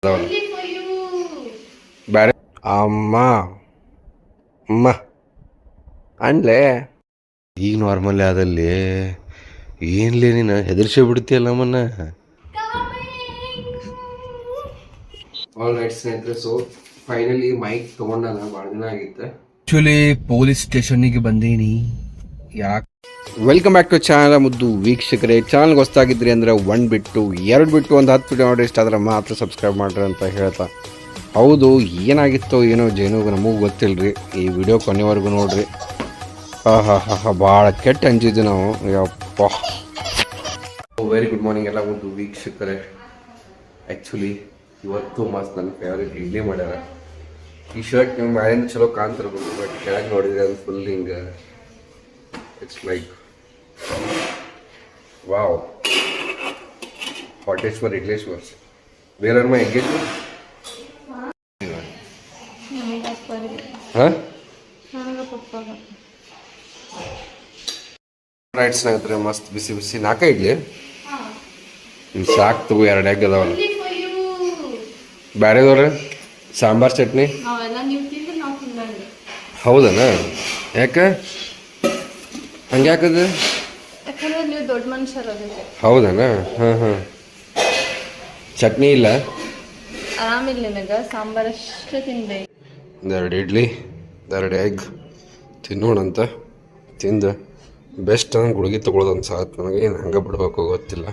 ಬ್ಯಾರೆ ಅಮ್ಮ ಅಮ್ಮ ಅನ್ಲೇ ಈಗ ನಾರ್ಮಲ್ ಆದಲ್ಲಿ ಏನ್ಲೇ ನೀನು ಹೆದರ್ಸೇ ಬಿಡ್ತೀಯಲ್ಲ ನಮ್ಮನ್ನ. ಆಲ್ ರೈಟ್ ಸ್ನೇಹಿತರೆ, ಸೊ ಫೈನಲಿ ಮೈಕ್ ತೊಗೊಂಡಲ್ಲ, ಭಾಳ ದಿನ ಆಗಿತ್ತು. ಆ್ಯಕ್ಚುಲಿ ಪೊಲೀಸ್ ಸ್ಟೇಷನ್ನಿಗೆ ಬಂದೀನಿ. ಯಾಕೆ ವೆಲ್ಕಮ್ ಬ್ಯಾಕ್ ಟು ಚಾನಲ್ ಮುದ್ದು ವೀಕ್ಷಕರೇ. ಚಾನಲ್ಗೆ ಹೊಸ್ತಾಗಿದ್ರಿ ಅಂದರೆ 1 ಬಿಟ್ಟು 2 ಬಿಟ್ಟು ಒಂದು 10 ವಿಡಿಯೋ ನೋಡಿ ಇಷ್ಟ ಆದರೆ ಮಾತ್ರ ಸಬ್ಸ್ಕ್ರೈಬ್ ಮಾಡ್ರಿ ಅಂತ ಹೇಳ್ತಾ, ಹೌದು ಏನಾಗಿತ್ತೋ ಏನೋ ಜೇನುಗೆ ನಮಗೂ ಗೊತ್ತಿಲ್ಲರಿ. ಈ ವಿಡಿಯೋ ಕೊನೆವರೆಗೂ ನೋಡ್ರಿ. ಭಾಳ ಕೆಟ್ಟ ಅಂಜಿದ್ವಿ ನಾವು. ಯಪ್ಪ. ವೆರಿ ಗುಡ್ ಮಾರ್ನಿಂಗ್ ಎಲ್ಲ ಮುದ್ದು ವೀಕ್ಷಕರೇ. ಆ್ಯಕ್ಚುಲಿ ಇವತ್ತು ಮಸ್ತ್ ನನ್ನ ಫೇವ್ರೇಟ್ ಇಡ್ಲಿ ಮಾಡ್ಯಾರ. ಈ ಶರ್ಟ್ ನಿಮ್ಮ ಮ್ಯಾಲಿಂದ ಚಲೋ ಕಾಣ್ತಿರ್ಬೋದು, ಬಟ್ ಕೆಳಗೆ ನೋಡಿದ್ರೆ ಅದು ಫುಲ್ ಹಿಂಗೆ it's like wow. Hoteshwar Idleshwar. Where are my engagement? Huh? Right ಸ್ನೇಹಿತರೆ, ಮಸ್ತ್ ಬಿಸಿ ಬಿಸಿ 4 ಇಡ್ಲಿ. ಸಾಕು ತಗೋ, 2 ಎಗ್ ಅದಾವಲ್ಲ. ಬ್ಯಾರೆದವ್ರೆ ಸಾಂಬಾರ್ ಚಟ್ನಿ ಹೌದನ? ಯಾಕೆ ಹಂಗ್ಯಾಕದು? ದೊಡ್ಡ ಮನುಷ್ಯರು ಹೌದನ? ಹಾಂ ಹಾಂ. ಚಟ್ನಿ ಇಲ್ಲ? ಆರಾಮಿಲ್ಲ ನನಗೆ, ಸಾಂಬಾರು ಅಷ್ಟೇ ತಿನ್ಬೇಕು. 2 ಇಡ್ಲಿ 2 ಎಗ್ ತಿನ್ನೋಣಂತ. ತಿಂದು ಬೆಸ್ಟ್ ಹಂಗೆ ಗುಡುಗಿ ತೊಗೊಳೋದು ಒಂದು ಸಾತ್. ನನಗೆ ಏನು ಹಂಗೆ ಬಿಡ್ಬೇಕು ಗೊತ್ತಿಲ್ಲ.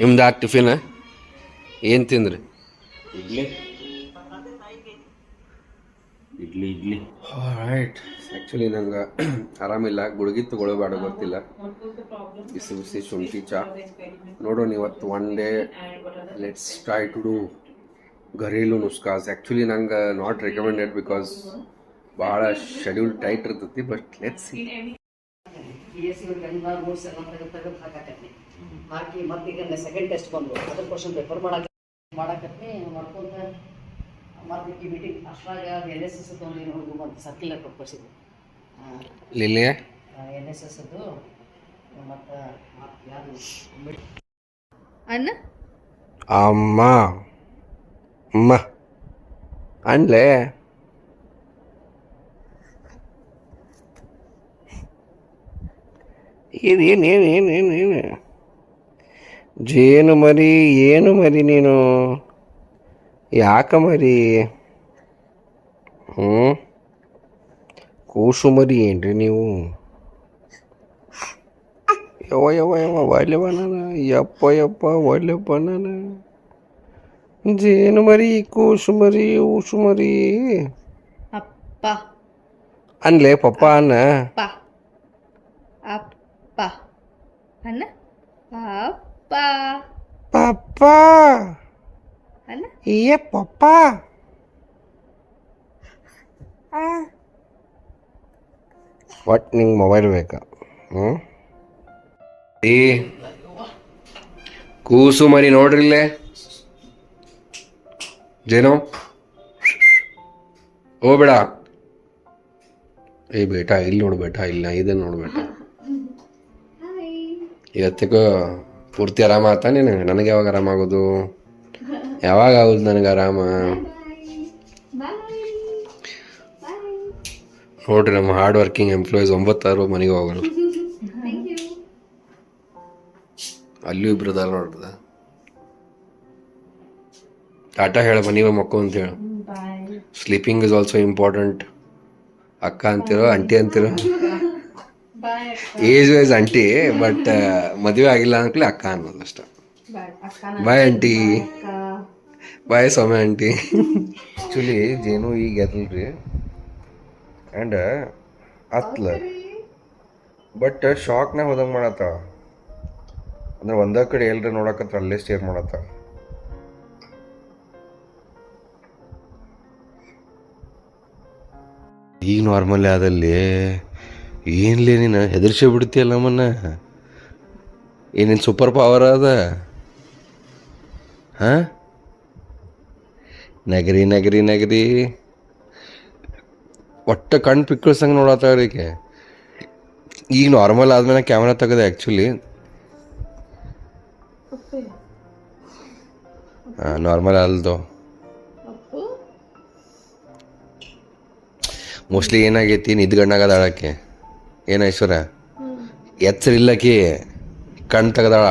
ನಿಮ್ದು ಟಿಫಿನ್ ಏನು ತಿಂದ್ರಿ? ಇಡ್ಲಿ ಇಡ್ಲಿ ಇಡ್ಲಿ. ರೈಟ್. ಆ್ಯಕ್ಚುಲಿ ನಂಗೆ ಆರಾಮಿಲ್ಲ, ಗುಡುಗಿ ತೊಗೊಳ್ಳೋಬೇಡ ಗೊತ್ತಿಲ್ಲ. ಬಿಸಿ ಬಿಸಿ ಶುಂಠಿ ಚಾ ನೋಡೋಣ ಇವತ್ತು. 1 day let's try to do ಘರೇಲು ನುಸ್ಕಾಸ್. ಆ್ಯಕ್ಚುಲಿ ನಂಗೆ ನಾಟ್ ರೆಕಮೆಂಡೆಡ್ ಬಿಕಾಸ್ ಭಾಳ ಶೆಡ್ಯೂಲ್ ಟೈಟ್ ಇರ್ತೈತಿ, ಬಟ್ ಲೆಟ್ಸ್ ಸಿ. ಹಾಕಿ ಮತ್ತೀಗ ಸೆಕೆಂಡ್ ಟೆಸ್ಟ್ ಬಂದು ಅದ್ರ ಕ್ವಶನ್ ಪೇಪರ್ ಮಾಡಕತ್ನಿ ಮಾಡ್ಕೊಂತ ಮತ್ತೆ ಈ ಮೀಟಿಂಗ್ ಅಷ್ಟ್ರಾಗ NSS ತೊಗೊಂಡು ಏನು ಹುಡುಗ ಬಂತು ಸರ್ಕ್ಯುಲರ್ ಕೊಟ್ಕೊಸಿದ್ವಿ. ಲಿಲಿಯ NSS ಅದು ಮತ್ತು ಯಾರು ಅಣ್ಣ ಅಮ್ಮ ಅಮ್ಮ ಅನ್ಲೇ ಏನು ಜೇನು ಮರಿ, ಏನು ಮರಿ ನೀನು? ಯಾಕ ಮರಿ? ಕೂಸು ಮರಿ ಏನ್ರಿ ನೀವು? ಯವ್ವ ಒಳ್ಳೆವ ನಾನು. ಯಪ್ಪ ಒಳ್ಳೆಪ್ಪ ನಾನು. ಜೇನು ಮರಿ, ಕೂಸು ಮರಿ, ಊಸು ಮರಿ ಅಪ್ಪ ಅನ್ಲೇ ಪಪ್ಪ ಅನ್ನ. ಅಪ್ಪ ಅಣ್ಣ. ಅಪ್ಪ ಪಪ್ಪ ಅಣ್ಣ. ಏ ಪಪ್ಪ. ಒಟ್ಟು ನಿಂಗೆ ಮೊಬೈಲ್ ಬೇಕಾ? ಏ ಕೂಸು ಮರಿ ನೋಡ್ರಿಲ್ಲೇ ಜೇನು. ಓ ಬೇಡ. ಏ ಬೇಟ ಇಲ್ಲಿ ನೋಡು ಬೇಟ, ಇಲ್ಲ ಇದನ್ನು ನೋಡು ಬೇಟ. ಇವತ್ತಿಗೂ ಪೂರ್ತಿ ಆರಾಮ ಆತ ನೀನು? ನನಗೆ ಯಾವಾಗ ಆರಾಮಾಗೋದು? ಯಾವಾಗ ಆಗೋದು ನನಗೆ ಆರಾಮ? ನೋಡ್ರಿ ನಮ್ಮ ಹಾರ್ಡ್ ವರ್ಕಿಂಗ್ ಎಂಪ್ಲಾಯೀಸ್ 9 ಮನೆಗೆ ಹೋಗೋರು. ಅಲ್ಲೂ ಇಬ್ರು ಅದಾರ ನೋಡ್ರದ. ಟಾಟಾ ಹೇಳ, ಮನೆಗೆ ಮಕ್ಕಳು ಅಂತ ಹೇಳು. Sleeping is also important. ಅಕ್ಕ ಅಂತಿರೋ, ಆಂಟಿ ಅಂತಿರೋ? ಏಜ್ ವೈಸ್ ಆಂಟಿ, ಬಟ್ ಮದುವೆ ಆಗಿಲ್ಲ ಅಂದ್ಕಲೆ ಅಕ್ಕ ಅನ್ನೋದು ಅಷ್ಟ. ಬಾಯ್ ಆಂಟಿ, ಬಾಯ್ ಸೌಮ್ಯ ಆಂಟಿ. ಆ್ಯಕ್ಚುಲಿ ಜೇನು ಈಗ ಎದಲ್ರಿ ಆ್ಯಂಡ್ ಅತ್ಲ, ಬಟ್ ಶಾಕ್ನಾಗ ಹೋದಂಗೆ ಮಾಡತ್ತ. ಅಂದ್ರೆ ಒಂದೇ ಕಡೆ ಎಲ್ರಿ ನೋಡಕತ್ರ ಅಲ್ಲೇ ಸ್ಟೇರ್ ಮಾಡತ್ತ. ಈಗ ನಾರ್ಮಲ್ ಆದಲ್ಲಿ ಏನ್ಲೇ ನೀನು ಹೆದರ್ಸೇ ಬಿಡ್ತೀಯಲ್ಲ ನಮ್ಮನ್ನ. ಏನೇನು ಸೂಪರ್ ಪವರ್ ಅದ? ಹಾಂ, ನಗರಿ ಒಟ್ಟು ಕಣ್ಣು ಪಿಕ್ಕಳ್ಸಂಗೆ ನೋಡತ್ತವ್ರಿಗೆ. ಈಗ ನಾರ್ಮಲ್ ಆದ್ಮೇಲೆ ಕ್ಯಾಮ್ರಾ ತೆಗೆದೆ ಆ್ಯಕ್ಚುಲಿ. ನಾರ್ಮಲ್ ಅಲ್ದು ಅಪ್ಪು ಮೋಸ್ಟ್ಲಿ ಏನಾಗೈತಿ ನಿದ್ಗಣ್ಣಾಗದ ಆಳಕ್ಕೆ ಏನ ಐಶ್ವರ್ಯ ಎಚ್ಚರಿಲ್ಲಕಿ ಕಣ್ ತೆಗದಾಳ.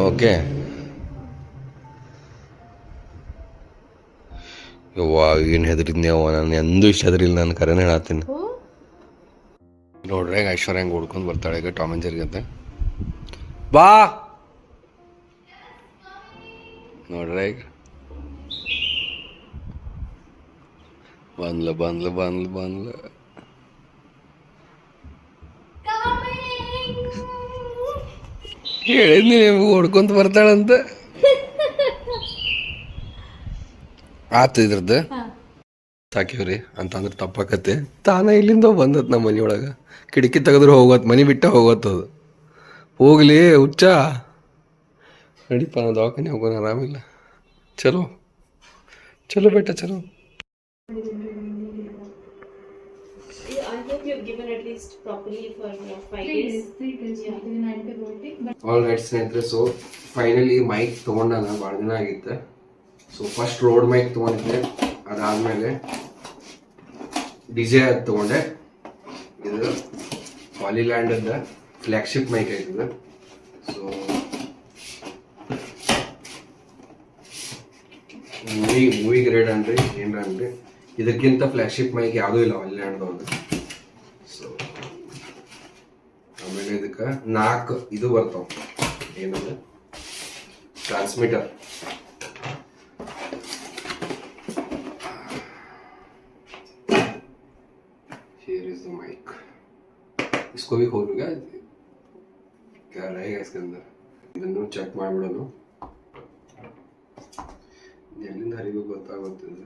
ಓಕೆ ಯವ್ವ ಏನು ಹೆದರಿದ್ನೇವ, ನಾನು ಎಂದೂ ಇಷ್ಟ ಹೆದರಿಲ್ಲ, ನಾನು ಕರೆನೇ ಹೇಳತ್ತೀನಿ. ಅಪ್ಪು ನೋಡ್ರಿ ಐಶ್ವರ್ಯ ಹೆಂಗೆ ಹುಡ್ಕೊಂಡು ಬರ್ತಾಳೆ ಈಗ ಟಾಮ್ ಆ್ಯಂಡ್ ಜೆರಿ ಅಂತ. ಬಾ ನೋಡ್ರಿ ಈಗ ಬಂದ್ಲ ಹೇಳಿದ್ನಿ ನಿಮ್ಗೆ ಹೊಡ್ಕೊಂತ ಬರ್ತಾಳಂತ. ಆತು ಇದ್ರದ್ದು ಸಾಕಿವ್ರಿ ಅಂತಂದ್ರೆ ತಪ್ಪಾಕತ್ತೆ. ತಾನೇ ಇಲ್ಲಿಂದ ಬಂದತ್ ನಮ್ಮ ಮನೆ ಒಳಗೆ, ಕಿಟಕಿ ತೆಗೆದ್ರೆ ಹೋಗೋತ್, ಮನೆ ಬಿಟ್ಟ ಹೋಗೋತ್ತದು. ಹೋಗ್ಲಿ ಹುಚ್ಚ, ನಡೀಪ ನಾವು ದವಾಖಾನೆ ಹೋಗೋಣ, ಆರಾಮಿಲ್ಲ. ಚಲೋ ಚಲೋ ಬೇಟ ಚಲೋ. I hope you've given at least properly for 5 days. 3 days given antibiotic. All right ಸ್ನೇಹಿತರೆ, ಸೊ ಫೈನಲಿ ಮೈಕ್ ತೊಗೊಂಡಾನ, ಭಾಳ ದಿನ ಆಗಿತ್ತು. ಸೊ ಫಸ್ಟ್ ರೋಡ್ ಮೈಕ್ ತೊಗೊಂಡಿದ್ದೆ, ಅದಾದಮೇಲೆ ಡಿಜೆ ಅದು ತೊಗೊಂಡೆ. ಇದು ಪಾಲಿಲ್ಯಾಂಡದ ಫ್ಲ್ಯಾಗ್ಶಿಪ್ ಮೈಕ್ ಆಯ್ತದೆ. ಸೊ ಮೂವಿ ಗ್ರೇಡ್ ಅನ್ರಿ ಏನ್ರ ಅನ್ರಿ, ಇದಕ್ಕಿಂತ ಫ್ಲ್ಯಾಗ್ಶಿಪ್ ಮೈಕ್ ಯಾವುದೂ ಇಲ್ಲ ಪಾಲಿಲ್ಯಾಂಡ್ದವ್ರದ್ದು. ಸೊ ಆಮೇಲೆ ಇದಕ್ಕೆ 4 ಇದು ಬರ್ತಾವ, ಏನದು transmitter. Here is the mic. इसको भी खोलूंगा, क्या रहेगा इसके अंदर, ಇದನ್ನು ಚೆಕ್ ಮಾಡಿಬಿಡೋಣ. ಎಲ್ಲಿಂದ ಹರಿವು ಗೊತ್ತಾಗುತ್ತದೆ.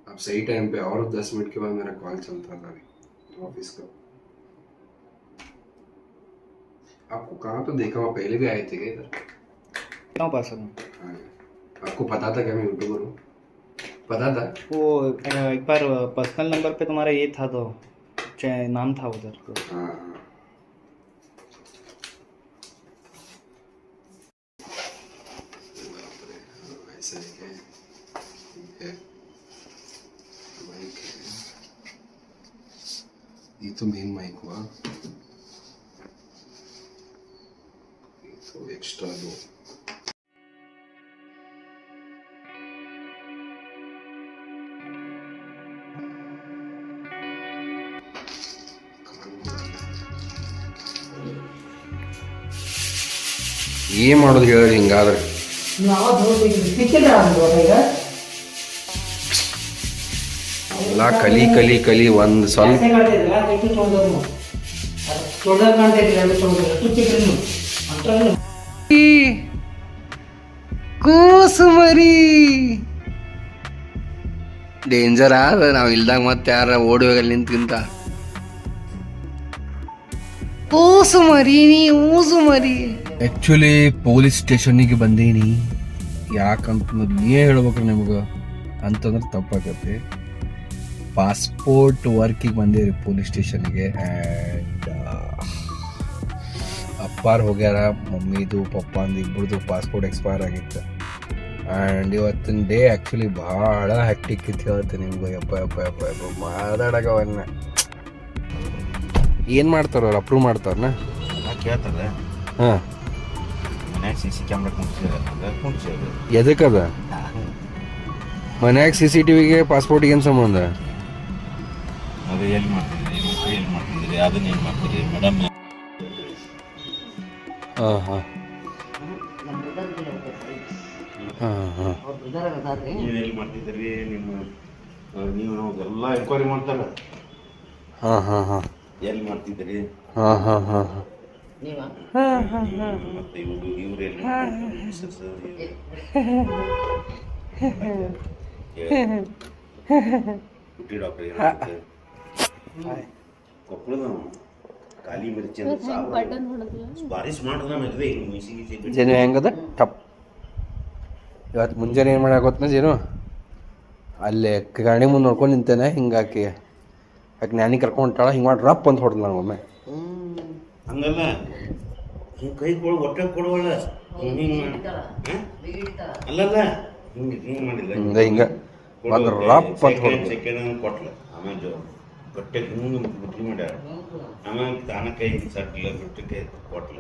अब सही टाइम पे और 10 मिनट के बाद मेरा कॉल चलता था ऑफिस का. आपको कहाँ तो देखा, वहाँ पहले भी आए थे क्या इधर? क्यों पास हूँ? हाँ. आपको पता था क्या मैं यूट्यूबर हूँ? पता था? वो एक बार पर्सनल नंबर पे तुम्हारा ये था तो नाम था उधर तो. हाँ. ऐसा है, ठीक है. माइक है, ये तो मेन माइक हुआ, तो एक्स्ट्रा दो. ಏನು ಮಾಡೋದು ಹೇಳಿ ಹಿಂಗಾದ್ರೆ? ಎಲ್ಲ ಕಲಿ ಕಲಿ ಕಲಿ ಒಂದು ಸ್ವಲ್ಪ ಕೂಸುಮರಿ ಡೇಂಜರ್ ಆದ, ನಾವು ಇಲ್ದಾಗ ಮತ್ತೆ ಯಾರ ಓಡಿ ಹೋಗಲ್ಲ ನಿಂತ್ಕಿಂತ. ಕೂಸು ಮರಿ ನೀ ಊಸು ಮರಿ. ಆ್ಯಕ್ಚುಲಿ ಪೊಲೀಸ್ ಸ್ಟೇಷನ್ನಿಗೆ ಬಂದೀನಿ, ಯಾಕಂತ ಏನ್ ಹೇಳ್ಬೇಕ್ರಿ ನಿಮ್ಗೆ ಅಂತಂದ್ರೆ ತಪ್ಪಾಗತ್ತೆ. ಪಾಸ್ಪೋರ್ಟ್ ವರ್ಕಿಗೆ ಬಂದೇವ್ರಿ ಪೊಲೀಸ್ ಸ್ಟೇಷನ್ಗೆ. ಆ್ಯಂಡ್ ಅಪ್ಪಾರು ಹೋಗ್ಯಾರ, ಮಮ್ಮಿದು ಪಪ್ಪಂದು ಇಬ್ಬರದು ಪಾಸ್ಪೋರ್ಟ್ ಎಕ್ಸ್ಪೈರ್ ಆಗಿತ್ತು. ಆ್ಯಂಡ್ ಇವತ್ತಿನ ಡೇ ಆ್ಯಕ್ಚುಲಿ ಭಾಳ ಹ್ಯಾಕ್ಟಿಕ್ ಇತ್ತು ಹೇಳ್ತೀನಿ ನಿಮ್ಗೆ. ಯಪ್ಪ ಯಪ್ಪ ಯಪ್ಪ ಯಪ್ಪ ಮಾತಾಡಕವನ್ನ ಏನು ಮಾಡ್ತಾರ ಅವ್ರು, ಅಪ್ರೂವ್ ಮಾಡ್ತಾರನ ಕೇಳ್ತಾರೆ. ಹಾಂ, ಮನ್ಯಾಗ CC ಕ್ಯಾಮ್ರಾ ಕುಂಡ್ಸಿರೋದು ಎದಕ್ಕದ ಮನ್ಯಾಗ CCTV ಪಾಸ್ಪೋರ್ಟಿಗೆ ಏನು ಸಂಬಂಧ? ಅದು ಎಲ್ಲಿ ಮಾಡ್ತಿದ್ರಿ, ಎಲ್ಲಿ ಮಾಡ್ತಿದ್ರಿ, ಅದನ್ನ ಏನು ಮಾಡ್ತೀರಿ ಮೇಡಮ್? ಹಾಂ ಹಾಂ ಹಾಂ ಹಾಂ. ಅವ್ರ ಬ್ರದರ್ ಅದಾರ್ರಿ. ನೀವು ಎಲ್ಲಿ ಮಾಡ್ತಿದ್ದೀರಿ, ನೀವು ಎಲ್ಲ ಎಂಕ್ವೈರಿ ಮಾಡ್ತಾರೆ. ಹಾಂ ಹಾಂ ಹಾಂ. ಎಲ್ಲಿ ಮಾಡ್ತಿದ್ದೀರಿ, ಹಾಂ ಹಾಂ ಹಾಂ ಹಾಂ. ನೀವ ಮತ್ತೆ ಇವ್ರು ಎಲ್ಲಿ ಹುಟ್ಟಿ ಡಾಕ್ಟರ್ ಕೊಪ್ಪಳದ ಖಾಲಿ ಮಿರ್ಚಿ ಅಂತ ಭಾರಿ ಸ್ಮಾರ್ಟ್ ಅದ ಮದುವೆ ಮಿಸಿ ಜೇನು ಹೆಂಗದ ಟಪ್. ಇವತ್ತು ಮುಂಜಾನೆ ಏನು ಮಾಡಕ್ಕೆ ಗೊತ್ತ ಜೇನು, ಅಲ್ಲೇ ಗಾಡಿ ಮುಂದೆ ನೋಡ್ಕೊಂಡು ನಿಂತೇನೆ, ಹಿಂಗಾಕಿ ಆಕೆ ನ್ಯಾನಿ ಕರ್ಕೊಂಡು ಹೊಂಟಾಳ, ಹಿಂಗೆ ಮಾಡಿ ರಪ್ ಅಂತ ಹೊಡೆದು ನಾನು ಒಮ್ಮೆ. ಹಂಗಲ್ಲ ಹಿಂಗೆ ಕೈ ಕೊಡು ಹೊಟ್ಟೆ ಕೊಡುವಲ್ಲ ಹಿಂಗೆ ಅಲ್ಲಲ್ಲ ಹಿಂಗೆ ಮಾಡಿಲ್ಲ ಹಿಂಗ ಒಂದು ರಪ್ ಅಂತ ಹೊಡೆದು ಸೆಕೆಂಡ್ ಕೊಟ್ಲ ಆಮೇಲೆ ಹೊಟ್ಟೆ ಹಿಂಗೆ ಮುಟ್ಟಿ ಮಾಡ್ಯಾರ ಆಮೇಲೆ ತಾನ ಕೈ ಸಟ್ಲ ಬಿಟ್ಟು ಕೈ ಕೊಟ್ಲ